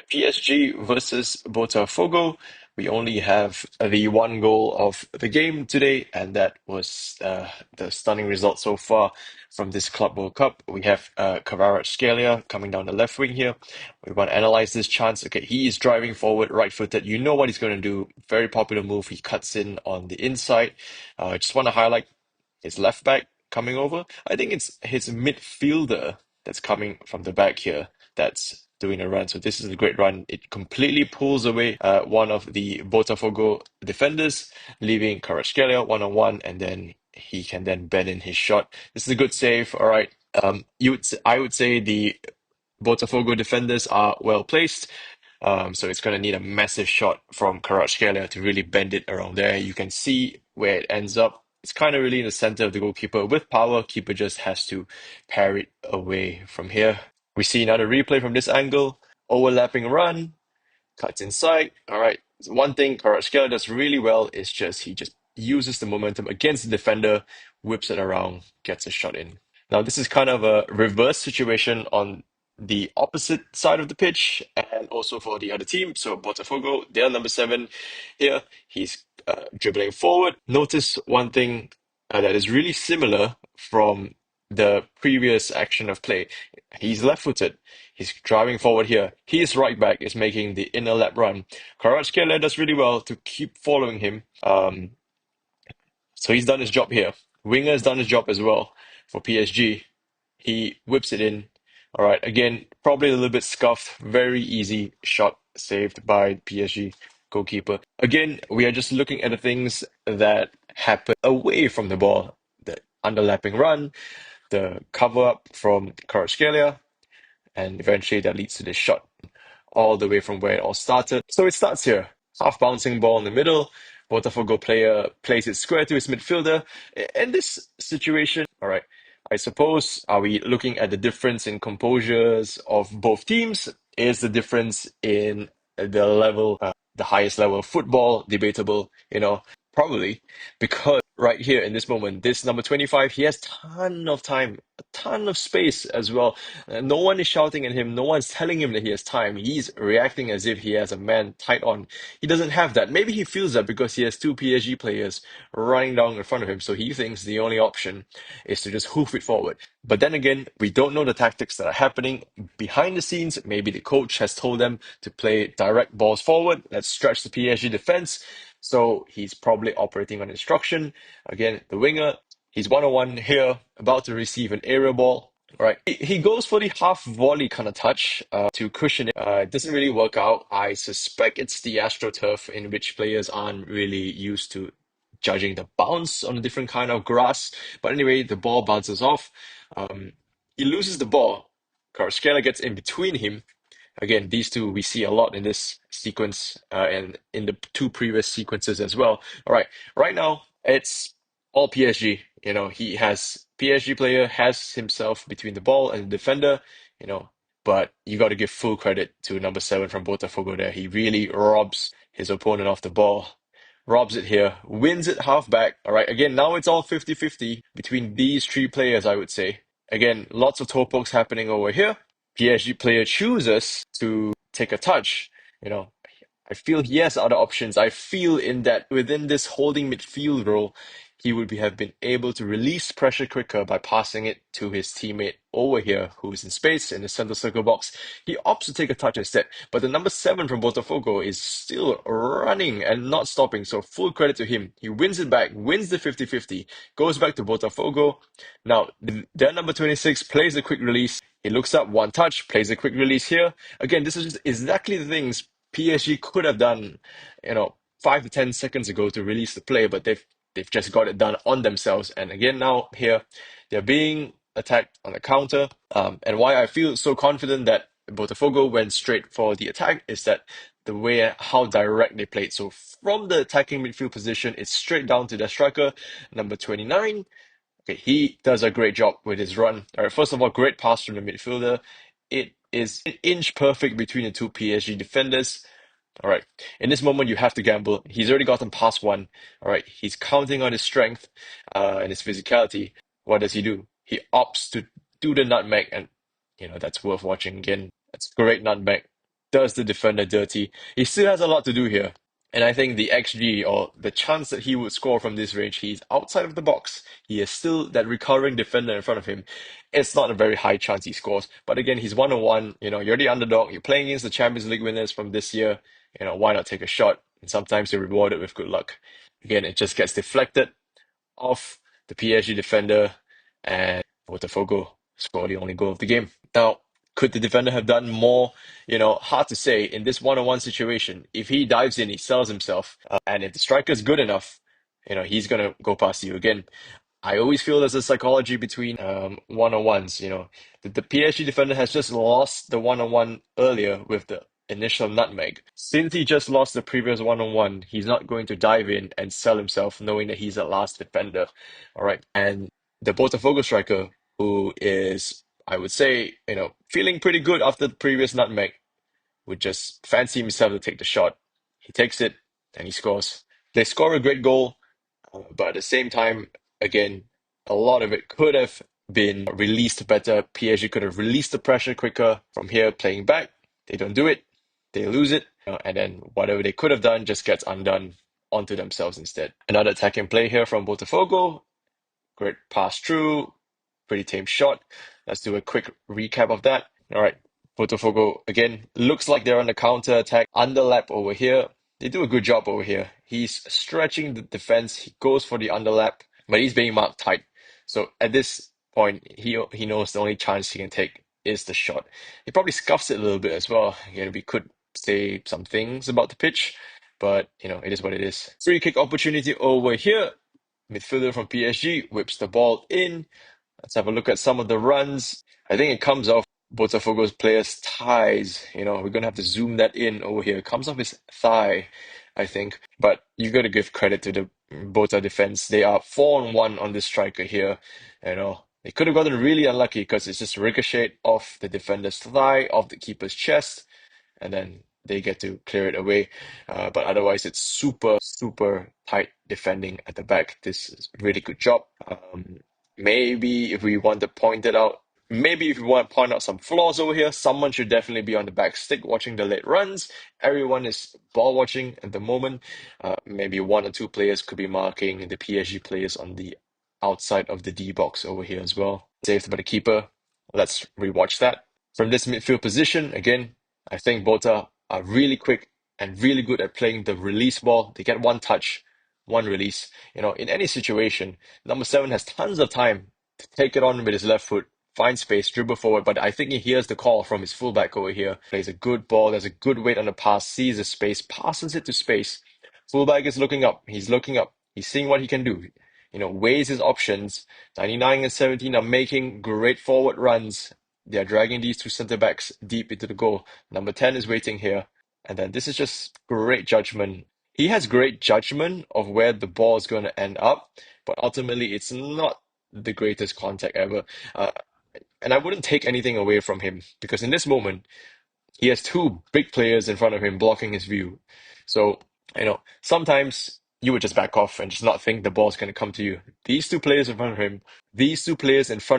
Right, PSG versus Botafogo. We only have the one goal of the game today, and that was the stunning result so far from this Club World Cup. We have Kvaratskhelia coming down the left wing here. We want to analyze this chance. Okay, he is driving forward, right-footed. You know what he's going to do. Very popular move. He cuts in on the inside. I just want to highlight his left back coming over. I think it's his midfielder that's coming from the back here that's doing a run. So this is a great run. It completely pulls away one of the Botafogo defenders, leaving Kvaratskhelia one-on-one, and then he can then bend in his shot. This is a good save. All right. I would say the Botafogo defenders are well placed. So it's going to need a massive shot from Kvaratskhelia to really bend it around there. You can see where it ends up. It's kind of really in the center of the goalkeeper. With power, keeper just has to pair it away from here. We see another replay from this angle. Overlapping run, cuts inside. All right. So one thing Kvaratskhelia does really well is he just uses the momentum against the defender, whips it around, gets a shot in. Now, this is kind of a reverse situation on the opposite side of the pitch and also for the other team. So, Botafogo, they're number 7 here. He's dribbling forward. Notice one thing that is really similar from the previous action of play. He's left-footed. He's driving forward here. His right back is making the inner lap run. Kvaratskhelia does really well to keep following him. So he's done his job here. Winger's done his job as well for PSG. He whips it in. All right, again, probably a little bit scuffed. Very easy shot saved by PSG goalkeeper. Again, we are just looking at the things that happen away from the ball. The underlapping run, the cover up from Kvaratskhelia, and eventually that leads to this shot all the way from where it all started. So it starts here. Half bouncing ball in the middle. Botafogo player plays it square to his midfielder. In this situation, all right, I suppose, are we looking at the difference in composures of both teams? Is the difference in the level, the highest level of football debatable? Probably, because right here in this moment, this number 25, he has ton of time, a ton of space as well. No one is shouting at him. No one's telling him that he has time. He's reacting as if he has a man tight on. He doesn't have that. Maybe he feels that because he has two PSG players running down in front of him. So he thinks the only option is to just hoof it forward. But then again, we don't know the tactics that are happening behind the scenes. Maybe the coach has told them to play direct balls forward. Let's stretch the PSG defense. So he's probably operating on instruction. Again, the winger, he's one-on-one here, about to receive an aerial ball. All right, he goes for the half volley kind of touch to cushion it. It doesn't really work out. I suspect it's the AstroTurf in which players aren't really used to judging the bounce on a different kind of grass. But anyway, the ball bounces off. Um, he loses the ball. Kvaratskhelia gets in between him. Again, these two we see a lot in this sequence and in the two previous sequences as well. All right, right now it's all PSG. PSG player has himself between the ball and the defender. You know, but you got to give full credit to number 7 from Botafogo there. He really robs his opponent off the ball. Robs it here, wins it half back. All right, again, now it's all 50-50 between these three players, I would say. Again, lots of toe pokes happening over here. PSG player chooses to take a touch. You know, I feel he has other options. I feel in that within this holding midfield role, he would have been able to release pressure quicker by passing it to his teammate over here, who's in space in the center circle box. He opts to take a touch instead. But the number 7 from Botafogo is still running and not stopping. So full credit to him. He wins it back, wins the 50-50, goes back to Botafogo. Now, their number 26 plays a quick release. He looks up, one touch, plays a quick release here. Again, this is just exactly the things PSG could have done, 5 to 10 seconds ago to release the play, but they've just got it done on themselves. And again, now here they're being attacked on the counter. And why I feel so confident that Botafogo went straight for the attack is that the way how direct they played. So from the attacking midfield position, it's straight down to their striker, number 29. Okay, he does a great job with his run. All right, first of all, great pass from the midfielder. It is an inch perfect between the two PSG defenders. All right, in this moment, you have to gamble. He's already gotten past one. All right, he's counting on his strength and his physicality. What does he do? He opts to do the nutmeg, and that's worth watching again. That's great nutmeg. does the defender dirty. He still has a lot to do here. And I think the XG, or the chance that he would score from this range, he's outside of the box. He is still that recurring defender in front of him. It's not a very high chance he scores. But again, he's 1-1. You're the underdog. You're playing against the Champions League winners from this year. Why not take a shot? And sometimes you're rewarded with good luck. Again, it just gets deflected off the PSG defender, and Botafogo score the only goal of the game. Now, could the defender have done more? Hard to say in this one-on-one situation. If he dives in, he sells himself, and if the striker's good enough, he's gonna go past you again. I always feel there's a psychology between one-on-ones. The PSG defender has just lost the one-on-one earlier with the initial nutmeg. Since he just lost the previous one-on-one, he's not going to dive in and sell himself knowing that he's the last defender. All right. And the Botafogo striker, who is, I would say, feeling pretty good after the previous nutmeg, would just fancy himself to take the shot. He takes it and he scores. They score a great goal, but at the same time, again, a lot of it could have been released better. PSG could have released the pressure quicker from here, playing back. They don't do it. They lose it. And then whatever they could have done just gets undone onto themselves instead. Another attacking play here from Botafogo. Great pass through. Pretty tame shot. Let's do a quick recap of that. All right. Botafogo, again, looks like they're on the counter attack. Underlap over here. They do a good job over here. He's stretching the defense. He goes for the underlap, but he's being marked tight. So at this point, he knows the only chance he can take is the shot. He probably scuffs it a little bit as well. Again, we could say some things about the pitch, but it is what it is. Free kick opportunity over here. Midfielder from PSG whips the ball in. Let's have a look at some of the runs. I think it comes off Botafogo's player's thighs. We're gonna have to zoom that in over here. It comes off his thigh, I think. But you got to give credit to the Bota defense. They are 4-1 on this striker here. They could have gotten really unlucky because it's just ricocheted off the defender's thigh, off the keeper's chest, and then they get to clear it away. But otherwise, it's super, super tight defending at the back. This is a really good job. Maybe if we want to point it out, maybe if you want to point out some flaws over here, someone should definitely be on the back stick watching the late runs. Everyone is ball watching at the moment. Maybe one or two players could be marking the PSG players on the outside of the D box over here as well. Saved by the keeper. Let's rewatch that. From this midfield position, again, I think Bota are really quick and really good at playing the release ball. They get one touch, one release. In any situation, number seven has tons of time to take it on with his left foot, find space, dribble forward. But I think he hears the call from his fullback over here. Plays a good ball, there's a good weight on the pass, sees the space, passes it to space. Fullback is looking up. He's looking up. He's seeing what he can do. Weighs his options. 99 and 17 are making great forward runs. They are dragging these two centre backs deep into the goal. Number 10 is waiting here. And then this is just great judgment. He has great judgment of where the ball is going to end up, but ultimately it's not the greatest contact ever. And I wouldn't take anything away from him because in this moment, he has two big players in front of him blocking his view. So, sometimes you would just back off and just not think the ball's going to come to you. These two players in front of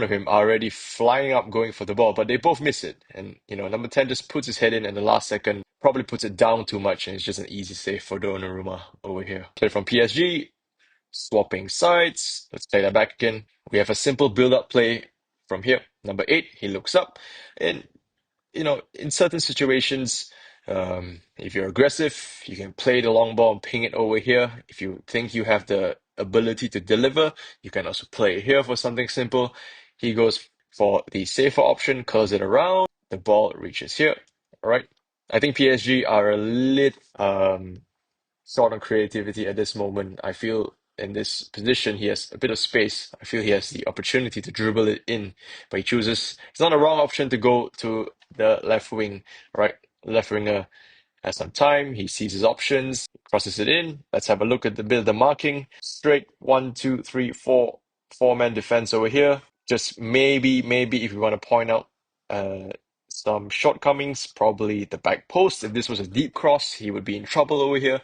him are already flying up going for the ball, but they both miss it. And, number 10 just puts his head in the last second, probably puts it down too much, and it's just an easy save for Donnarumma over here. Play from PSG, swapping sides. Let's play that back again. We have a simple build-up play from here. Number 8, he looks up, and in certain situations, if you're aggressive, you can play the long ball and ping it over here. If you think you have the ability to deliver, you can also play it here for something simple. He goes for the safer option, curls it around, the ball reaches here. All right. I think PSG are a lit short on creativity at this moment. I feel in this position he has a bit of space. I feel he has the opportunity to dribble it in, but he chooses. It's not a wrong option to go to the left wing, right? Left winger has some time. He sees his options, crosses it in. Let's have a look at the bit of the marking. Straight 1, 2, 3, 4, four-man defense over here. Just maybe if you want to point out some shortcomings, probably the back post. If this was a deep cross, he would be in trouble over here.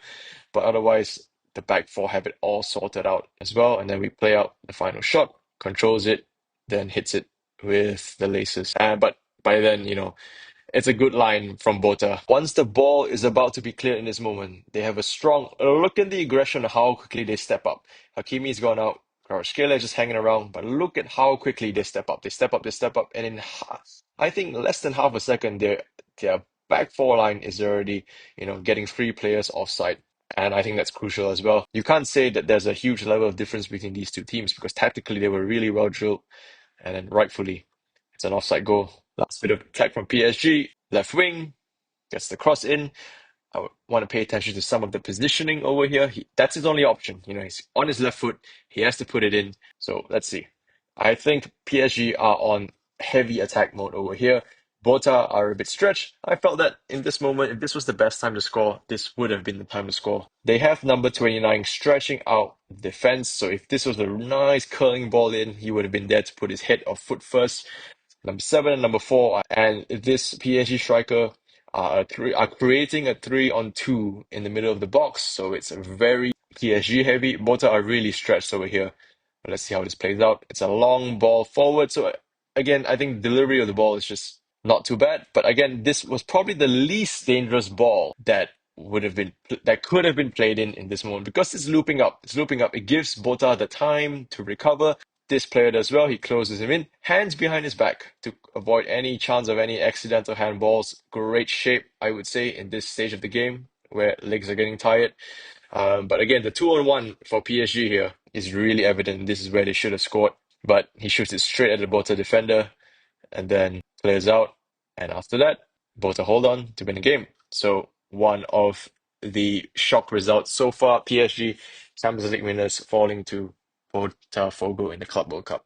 But otherwise, the back four have it all sorted out as well. And then we play out the final shot, controls it, then hits it with the laces. But by then, It's a good line from Bota. Once the ball is about to be cleared in this moment, they have a strong look at the aggression of how quickly they step up. Hakimi's gone out. Kvaratskhelia just hanging around, but look at how quickly they step up. They step up, they step up, and in I think less than half a second, their back four line is already, getting three players offside. And I think that's crucial as well. You can't say that there's a huge level of difference between these two teams because tactically they were really well drilled, and then rightfully it's an offside goal. Last bit of attack from PSG, left wing, gets the cross in. I would want to pay attention to some of the positioning over here. That's his only option. He's on his left foot. He has to put it in. So let's see. I think PSG are on heavy attack mode over here. Bota are a bit stretched. I felt that in this moment, if this was the best time to score, this would have been the time to score. They have number 29 stretching out defense. So if this was a nice curling ball in, he would have been there to put his head or foot first. Number seven and number four, and this PSG striker are creating a 3-on-2 in the middle of the box. So it's a very PSG heavy. Bota are really stretched over here. Let's see how this plays out. It's a long ball forward. So again, I think delivery of the ball is just not too bad. But again, this was probably the least dangerous ball that could have been played in this moment because it's looping up. It's looping up. It gives Bota the time to recover. This player does well. He closes him in, hands behind his back to avoid any chance of any accidental handballs. Great shape, I would say, in this stage of the game where legs are getting tired. But again, the 2-on-1 for PSG here is really evident. This is where they should have scored. But he shoots it straight at the Bota defender and then clears out. And after that, Bota hold on to win the game. So one of the shock results so far, PSG Champions League winners falling to Botafogo in the Club World Cup.